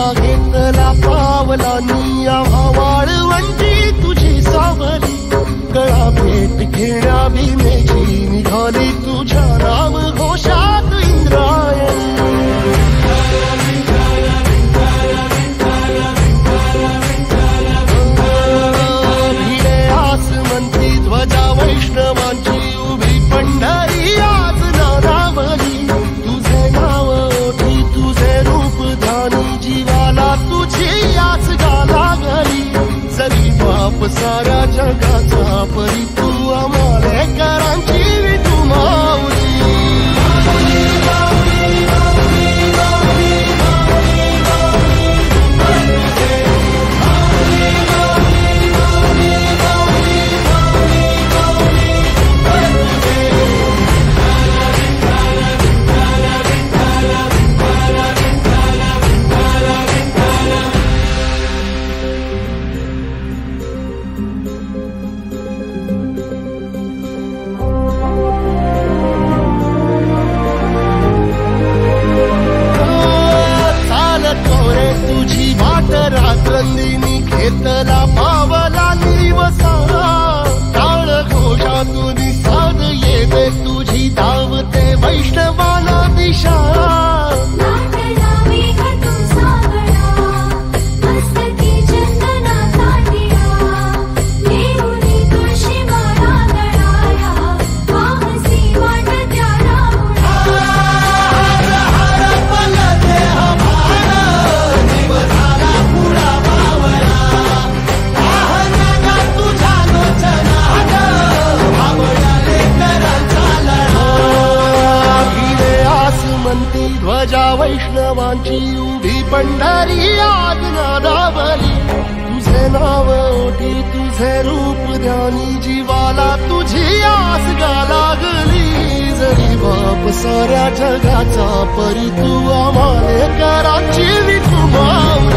आम्हा घेतला पावलांनी आम्हा वाळवंटी तुझी सावली गळा भेट घेण्या भीमेची निघाली तुझ्या नाम घोषात इंद्रायणी भिडे आसमंती ध्वजा वैष्णवांची उभी पंढरी आज नारावली तुझे नाव ओठी तुझे रूप ध्यानी जीवाला तुझी आस गा लागली जरी बाप साऱ्या जगाचा परी तू आमालेकरांची विठू माऊली रात्रंदिनी घेतला पावला निवसा टाळ घोषातून साध येते तुझी धावते वैष्णवाला दिशा ध्वजा वैष्णवांची उभी पंढरी आज नादावली तुझे नाव ओठी तुझे रूप ध्यानी जीवाला तुझी आस गा लागली जरी बाप साऱ्या जगाचा परी तू आम्हालेकरांची विठू माऊली